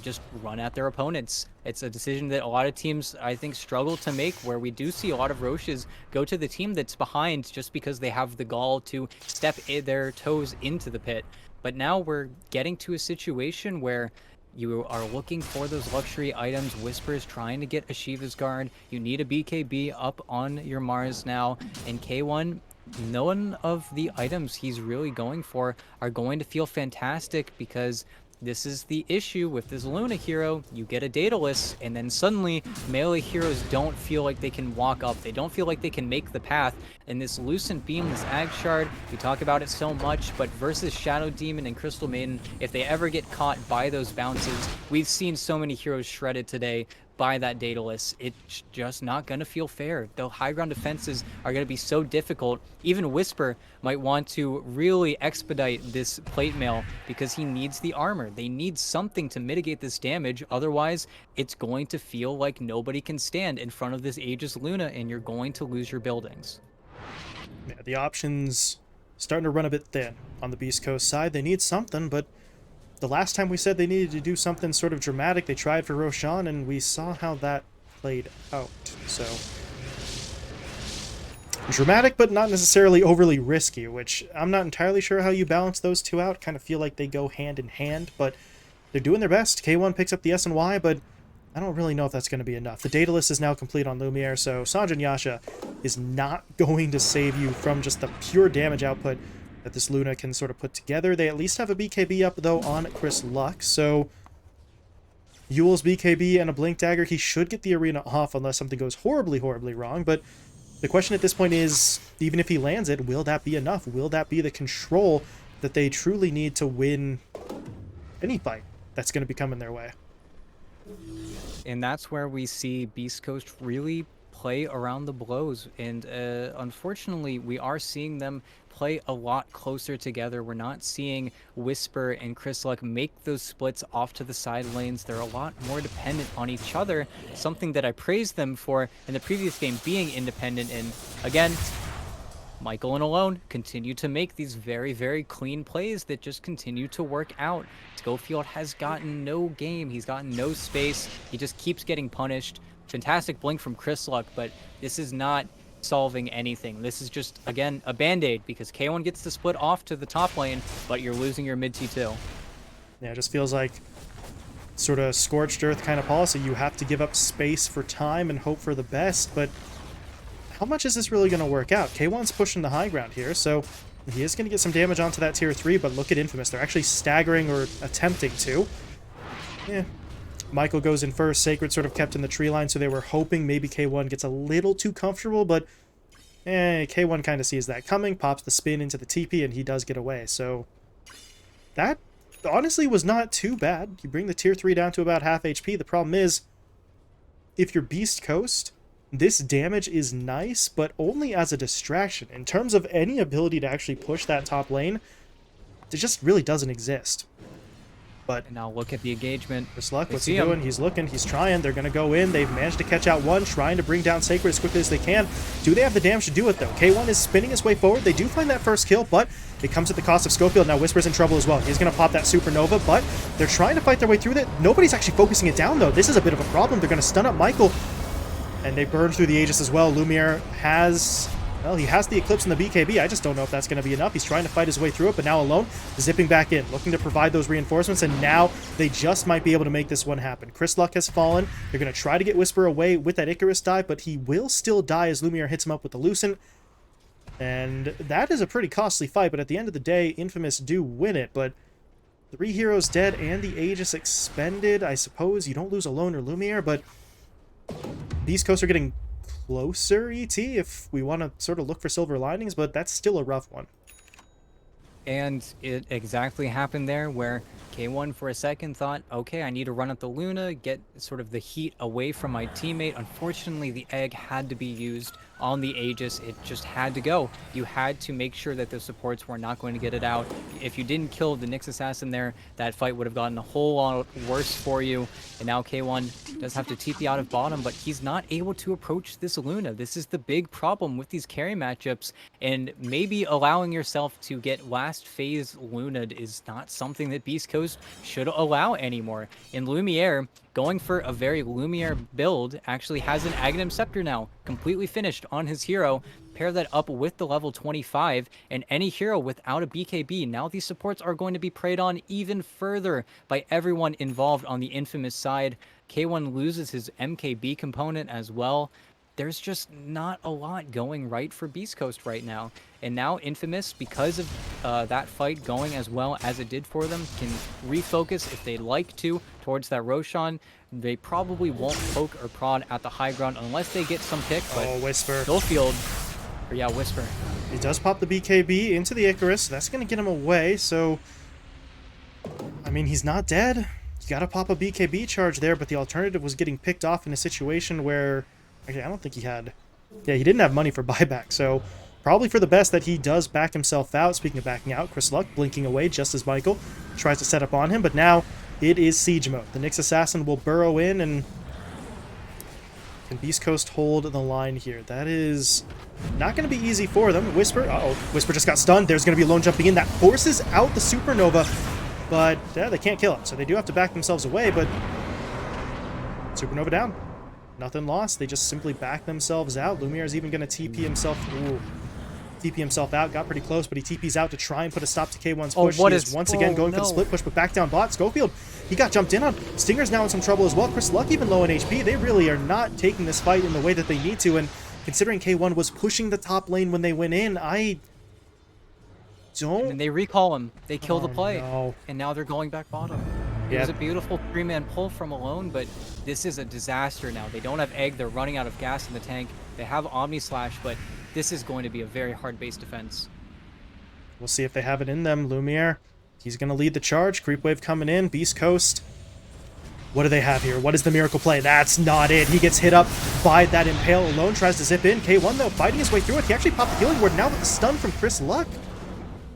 S1: just run at their opponents. It's a decision that a lot of teams, I think, struggle to make, where we do see a lot of Roches go to the team that's behind just because they have the gall to step their toes into the pit. But now we're getting to a situation where you are looking for those luxury items. Whisper is trying to get a Shiva's Guard. You need a BKB up on your Mars now, and K1, none of the items he's really going for are going to feel fantastic, because this is the issue with this Luna hero. You get a Daedalus, and then suddenly melee heroes don't feel like they can walk up. They don't feel like they can make the path. And this Lucent Beam, this Ag Shard, we talk about it so much, but versus Shadow Demon and Crystal Maiden, if they ever get caught by those bounces, we've seen so many heroes shredded today by that Daedalus. It's just not going to feel fair. The high ground defenses are going to be so difficult. Even Whisper might want to really expedite this plate mail because he needs the armor. They need something to mitigate this damage. Otherwise, it's going to feel like nobody can stand in front of this Aegis Luna, and you're going to lose your buildings.
S2: Yeah, the options starting to run a bit thin on the Beast Coast side. They need something, but the last time we said they needed to do something sort of dramatic, they tried for Roshan, and we saw how that played out. So dramatic, but not necessarily overly risky, which I'm not entirely sure how you balance those two out. Kind of feel like they go hand in hand, but they're doing their best. K1 picks up the S and Y, but I don't really know if that's going to be enough. The Daedalus is now complete on Lumiere, so Sanjin Yasha is not going to save you from just the pure damage output that this Luna can sort of put together. They at least have a BKB up, though, on Chris Luck, so Yule's BKB and a Blink Dagger, he should get the arena off unless something goes horribly, horribly wrong, but the question at this point is, even if he lands it, will that be enough? Will that be the control that they truly need to win any fight that's going to be coming their way?
S1: And that's where we see Beast Coast really play around the blows, and unfortunately we are seeing them play a lot closer together. We're not seeing Whisper and Chris Luck make those splits off to the side lanes. They're a lot more dependent on each other, something that I praised them for in the previous game, being independent. And again, Michael and Alone continue to make these very, very clean plays that just continue to work out. Schofield has gotten no game. He's gotten no space. He just keeps getting punished. Fantastic blink from Chris Luck, but this is not solving anything. This is just, again, a band-aid, because K1 gets to split off to the top lane, but you're losing your mid T2.
S2: Yeah, it just feels like sort of scorched earth kind of policy. You have to give up space for time and hope for the best, but how much is this really going to work out? K1's pushing the high ground here, so he is going to get some damage onto that tier 3, but look at Infamous. They're actually staggering or attempting to. Yeah. Michael goes in first. Sacred sort of kept in the tree line, so they were hoping maybe K1 gets a little too comfortable, but K1 kind of sees that coming, pops the spin into the TP, and he does get away. So that honestly was not too bad. You bring the tier 3 down to about half HP. The problem is, if you're Beast Coast, this damage is nice, but only as a distraction. In terms of any ability to actually push that top lane, it just really doesn't exist. But
S1: And now look at the engagement.
S2: Chris Luck,
S1: They
S2: what's
S1: see
S2: he
S1: him.
S2: doing? He's looking, he's trying. They're going to go in. They've managed to catch out one, trying to bring down Sacred as quickly as they can. Do they have the damage to do it, though? K1 is spinning his way forward. They do find that first kill, but it comes at the cost of Schofield. Now Whisper's in trouble as well. He's going to pop that Supernova, but they're trying to fight their way through it. Nobody's actually focusing it down, though. This is a bit of a problem. They're going to stun up Michael, and they burn through the Aegis as well. Lumiere has... well, he has the Eclipse and the BKB. I just don't know if that's going to be enough. He's trying to fight his way through it, but now alone, zipping back in, looking to provide those reinforcements, and now they just might be able to make this one happen. Chris Luck has fallen. They're going to try to get Whisper away with that Icarus dive, but he will still die as Lumiere hits him up with the Lucent. And that is a pretty costly fight, but at the end of the day, Infamous do win it. But 3 heroes dead and the Aegis expended. I suppose you don't lose Alone or Lumiere, but Beast Coast are getting closer, ET, if we want to sort of look for silver linings, but that's still a rough one.
S1: And it exactly happened there where K1 for a second thought, okay, I need to run at the Luna, get sort of the heat away from my teammate. Unfortunately, the egg had to be used on the Aegis. It just had to go. You had to make sure that the supports were not going to get it out. If you didn't kill the Nyx Assassin there, that fight would have gotten a whole lot worse for you. And now K1 does have to TP out of bottom, but he's not able to approach this Luna. This is the big problem with these carry matchups, and maybe allowing yourself to get last phase Luna'd is not something that Beast Coast should allow anymore. In Lumiere, going for a very Lumiere build actually has an Aghanim Scepter now, completely finished on his hero. Pair that up with the level 25, and any hero without a BKB. Now these supports are going to be preyed on even further by everyone involved on the Infamous side. K1 loses his MKB component as well. There's just not a lot going right for Beast Coast right now. And now Infamous, because of that fight going as well as it did for them, can refocus if they'd like to towards that Roshan. They probably won't poke or prod at the high ground unless they get some pick. But
S2: Oh, Whisper.
S1: Schofield, or yeah, Whisper.
S2: He does pop the BKB into the Icarus. That's going to get him away, so... I mean, he's not dead. You got to pop a BKB charge there, but the alternative was getting picked off in a situation where... actually, I don't think he had... yeah, he didn't have money for buyback, so... probably for the best that he does back himself out. Speaking of backing out, Chris Luck blinking away just as Michael tries to set up on him, but now it is siege mode. The Nyx Assassin will burrow in, and can Beast Coast hold the line here? That is not going to be easy for them. Whisper, uh-oh, Whisper just got stunned. There's going to be a lone jumping in. That forces out the Supernova, but yeah, they can't kill him, so they do have to back themselves away, but Supernova down. Nothing lost. They just simply back themselves out. Lumiere is even going to TP himself. Ooh. TP himself out. Got pretty close, but he TP's out to try and put a stop to K1's push.
S1: What
S2: He
S1: is...
S2: is once again going for the split push, but back down bot. Schofield, he got jumped in on. Stinger's now in some trouble as well. Chris Luck even low in HP. They really are not taking this fight in the way that they need to, and considering K1 was pushing the top lane when they went in, I don't...
S1: and they recall him. They kill the play.
S2: No.
S1: And now they're going back bottom. It
S2: Yeah.
S1: was a beautiful 3-man pull from Alone, but this is a disaster now. They don't have egg. They're running out of gas in the tank. They have Omni Slash, but this is going to be a very hard base defense.
S2: We'll see if they have it in them. Lumiere, he's going to lead the charge. Creep wave coming in. Beast Coast. What do they have here? What is the miracle play? That's not it. He gets hit up by that Impale. Alone tries to zip in. K1, though, fighting his way through it. He actually popped the healing ward. Now with the stun from Chris Luck,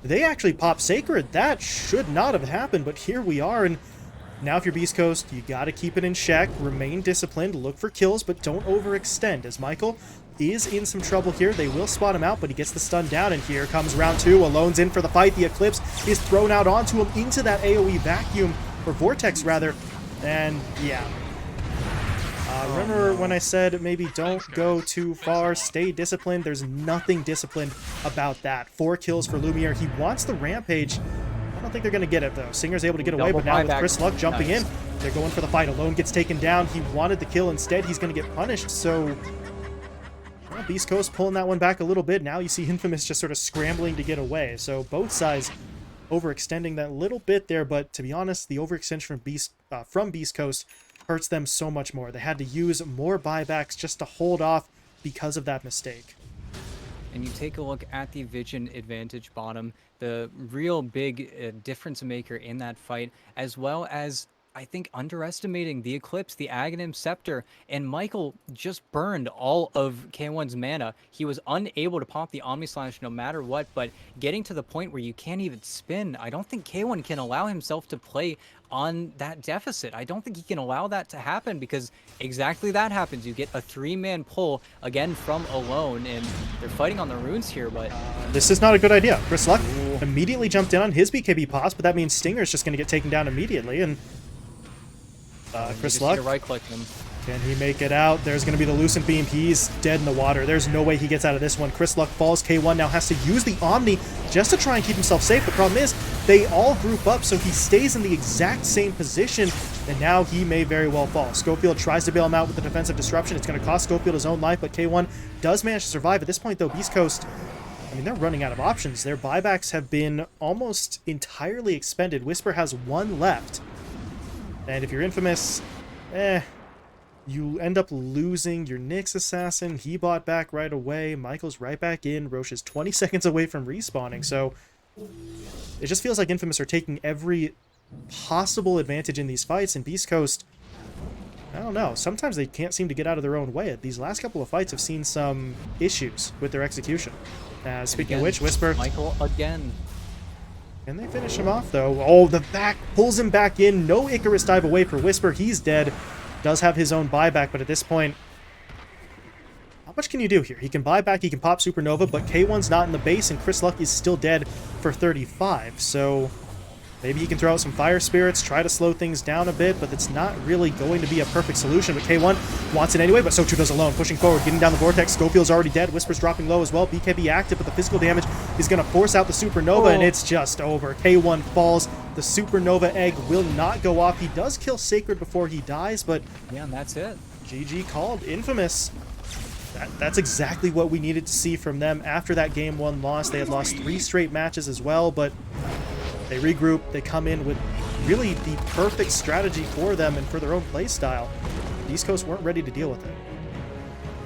S2: they actually pop Sacred. That should not have happened, but here we are. And now if you're Beast Coast, you got to keep it in check. Remain disciplined. Look for kills, but don't overextend. As Michael is in some trouble here. They will spot him out, but he gets the stun down, and here comes round 2. Alone's in for the fight. The Eclipse is thrown out onto him into that AoE vacuum, or Vortex, rather. And, yeah. Remember when I said maybe don't go too far, stay disciplined? There's nothing disciplined about that. 4 kills for Lumiere. He wants the Rampage. I don't think they're going to get it, though. Singer's able to get away, but now with Chris Luck jumping in, they're going for the fight. Alone gets taken down. He wanted the kill. Instead, he's going to get punished, so... well, Beast Coast pulling that one back a little bit. Now you see Infamous just sort of scrambling to get away. So both sides overextending that little bit there, but to be honest, the overextension from Beast Coast hurts them so much more. They had to use more buybacks just to hold off because of that mistake.
S1: and you take a look at the vision advantage bottom, the real big difference maker in that fight, as well as I think underestimating the Eclipse, the Aghanim Scepter, and Michael just burned all of K1's mana. He was unable to pop the Omni Slash no matter what, but getting to the point where you can't even spin, I don't think K1 can allow himself to play on that deficit. I don't think he can allow that to happen because exactly that happens. You get a 3-man pull again from Alone, and they're fighting on the runes here, but
S2: This is not a good idea. Chris Luck
S1: Ooh.
S2: immediately jumped in on his BKB pos, but that means Stinger's just going to get taken down immediately, and Chris Luck,
S1: right click him.
S2: can he make it out? There's going to be the Lucent Beam. He's dead in the water. There's no way he gets out of this one. Chris Luck falls. K1 now has to use the Omni just to try and keep himself safe. The problem is they all group up, so he stays in the exact same position, and now he may very well fall. Schofield tries to bail him out with the defensive disruption. It's going to cost Schofield his own life, but K1 does manage to survive. At this point, though, Beast Coast, I mean, they're running out of options. Their buybacks have been almost entirely expended. Whisper has one left. And if you're Infamous, you end up losing your Nyx Assassin. He bought back right away. Michael's right back in. Roche is 20 seconds away from respawning. So it just feels like Infamous are taking every possible advantage in these fights. And Beast Coast, I don't know. Sometimes they can't seem to get out of their own way. These last couple of fights have seen some issues with their execution. Speaking of which, Whisper...
S1: Michael again.
S2: Can they finish him off, though? Oh, the back pulls him back in. No Icarus dive away for Whisper. He's dead. Does have his own buyback, but at this point, how much can you do here? He can buy back, he can pop Supernova, but K1's not in the base, and Chris Luck is still dead for 35. So maybe he can throw out some Fire Spirits, try to slow things down a bit, but it's not really going to be a perfect solution. But K1 wants it anyway, but so too does Alone. Pushing forward, getting down the Vortex. Schofield's already dead. Whisper's dropping low as well. BKB active, but the physical damage is going to force out the Supernova, and it's just over. K1 falls. The Supernova egg will not go off. He does kill Sacred before he dies, but
S1: yeah, and that's it.
S2: GG called. Infamous. That's exactly what we needed to see from them after that Game 1 loss. They had lost 3 straight matches as well, but they regroup. They come in with really the perfect strategy for them and for their own play style. The East Coast weren't ready to deal with it.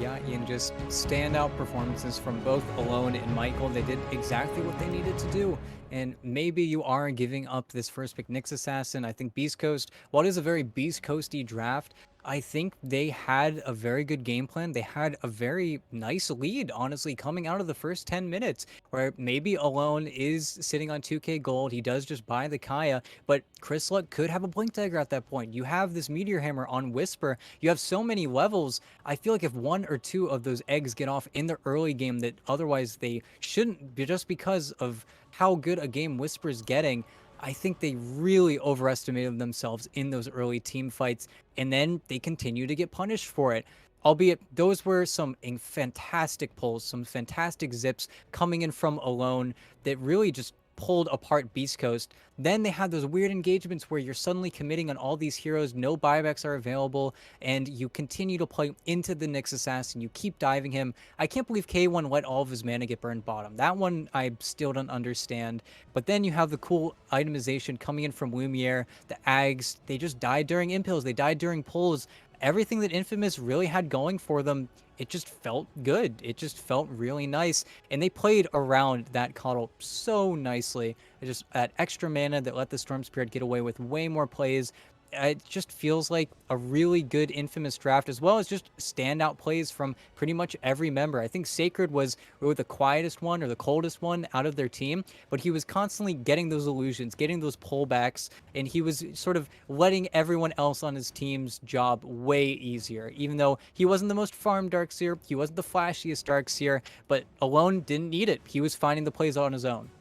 S1: Yeah, Ian, just standout performances from both Alone and Michael. They did exactly what they needed to do. And maybe you are giving up this first pick Nyx Assassin. I think Beast Coast, while it is a very Beast Coasty draft, I think they had a very good game plan. They had a very nice lead, honestly, coming out of the first 10 minutes, where maybe Alone is sitting on 2k gold. He does just buy the Kaya, but Chris Luck could have a Blink Dagger at that point. You have this Meteor Hammer on Whisper. You have so many levels. I feel like if 1 or 2 of those eggs get off in the early game that otherwise they shouldn't, just because of how good a game Whisper's getting, I think they really overestimated themselves in those early team fights, and then they continue to get punished for it. Albeit those were some fantastic pulls, some fantastic zips coming in from Alone that really just pulled apart Beast Coast. Then they had those weird engagements where you're suddenly committing on all these heroes, no buybacks are available, and you continue to play into the Nyx Assassin, you keep diving him. I can't believe K1 let all of his mana get burned bottom. That one I still don't understand. But then you have the cool itemization coming in from Lumiere, the Ags, they just died during impils, they died during pulls. Everything that Infamous really had going for them, it just felt good. It just felt really nice. And they played around that coddle so nicely. It just that extra mana that let the Storm Spirit get away with way more plays. It just feels like a really good Infamous draft, as well as just standout plays from pretty much every member. I think Sacred was really the quietest one or the coldest one out of their team, but he was constantly getting those illusions, getting those pullbacks, and he was sort of letting everyone else on his team's job way easier. Even though he wasn't the most farmed Darkseer, he wasn't the flashiest Darkseer, but Alone didn't need it. He was finding the plays on his own.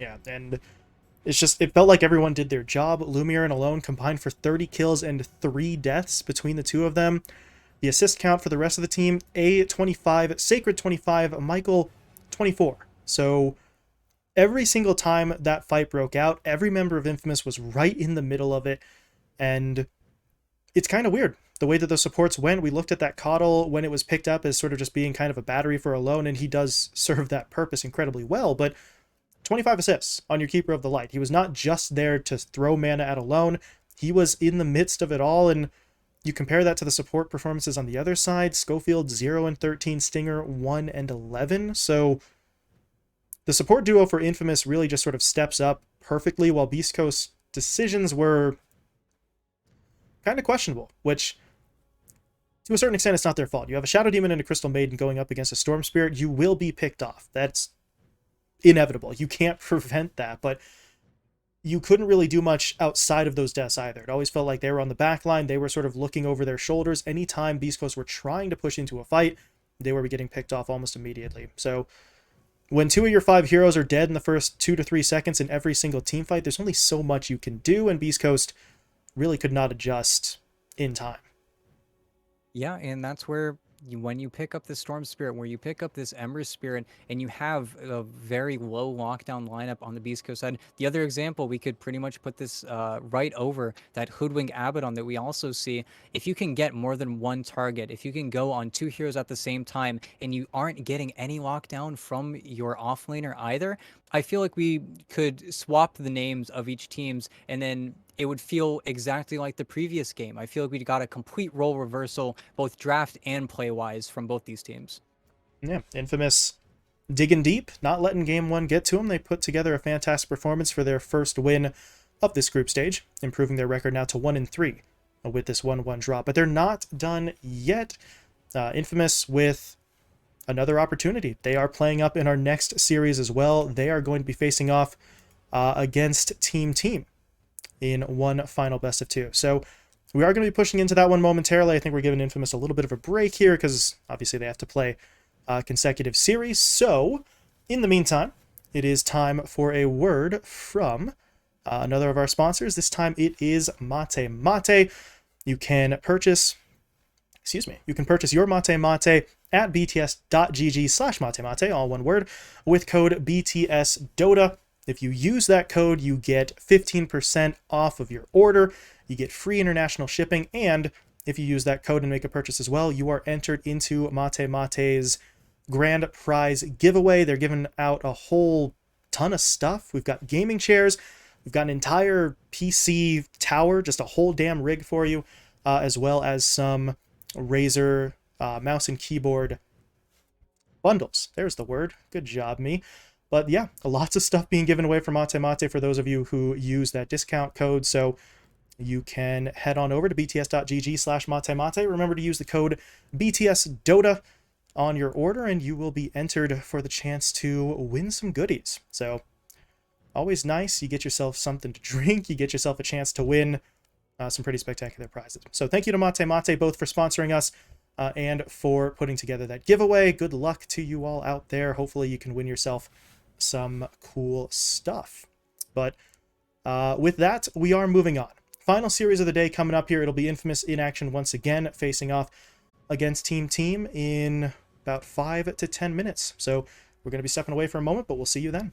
S2: Yeah, and it's just, it felt like everyone did their job. Lumiere and Alone combined for 30 kills and 3 deaths between the two of them. The assist count for the rest of the team, A 25, Sacred 25, Michael 24. So every single time that fight broke out, every member of Infamous was right in the middle of it. And it's kind of weird the way that the supports went. We looked at that Coddle when it was picked up as sort of just being kind of a battery for Alone, and he does serve that purpose incredibly well, but 25 assists on your Keeper of the Light. He was not just there to throw mana at Alone. He was in the midst of it all, and You compare that to the support performances on the other side, Schofield 0 and 13, Stinger 1 and 11. So the support duo for Infamous really just sort of steps up perfectly, while Beast Coast's decisions were kind of questionable, which to a certain extent it's not their fault. You have a Shadow Demon and a Crystal Maiden going up against a Storm Spirit, you will be picked off. That's inevitable. You can't prevent that, but you couldn't really do much outside of those deaths either. It always felt like they were on the back line. They were sort of looking over their shoulders. Anytime Beast Coast were trying to push into a fight, they were getting picked off almost immediately. So when 2 of your 5 heroes are dead in the first 2 to 3 seconds in every single team fight, there's only so much you can do, and Beast Coast really could not adjust in time.
S1: Yeah, and that's where when you pick up the Storm Spirit, where you pick up this Ember Spirit, and you have a very low lockdown lineup on the Beast Coast side. The other example, we could pretty much put this right over that Hoodwink Abaddon that we also see. If you can get more than one target, if you can go on 2 heroes at the same time, and you aren't getting any lockdown from your offlaner either, I feel like we could swap the names of each teams, and then it would feel exactly like the previous game. I feel like we got a complete role reversal, both draft and play-wise, from both these teams.
S2: Yeah, Infamous digging deep, not letting Game 1 get to them. They put together a fantastic performance for their first win of this group stage, improving their record now to 1-3 with this 1-1 draw. But they're not done yet. Infamous with another opportunity. They are playing up in our next series as well. They are going to be facing off against Team in one final best of 2. So we are going to be pushing into that one momentarily. I think we're giving Infamous a little bit of a break here because obviously they have to play a consecutive series. So in the meantime, it is time for a word from another of our sponsors. This time it is Mate Mate. You can purchase your Mate Mate at bts.gg/mate, all one word, with code BTSDota. If you use that code, you get 15% off of your order, you get free international shipping, and if you use that code and make a purchase as well, you are entered into Mate Mate's grand prize giveaway. They're giving out a whole ton of stuff. We've got gaming chairs, we've got an entire PC tower, just a whole damn rig for you, as well as some Razer mouse and keyboard bundles. There's the word. Good job, me. But yeah, lots of stuff being given away from Mate Mate for those of you who use that discount code. So you can head on over to bts.gg/mate mate. Remember to use the code BTSDota on your order, and you will be entered for the chance to win some goodies. So always nice. You get yourself something to drink. You get yourself a chance to win some pretty spectacular prizes. So thank you to Mate Mate both for sponsoring us and for putting together that giveaway. Good luck to you all out there. Hopefully you can win yourself some cool stuff. But with that, we are moving on. Final series of the day coming up here. It'll be Infamous in action once again, facing off against Team in about 5 to 10 minutes. So we're going to be stepping away for a moment, but we'll see you then.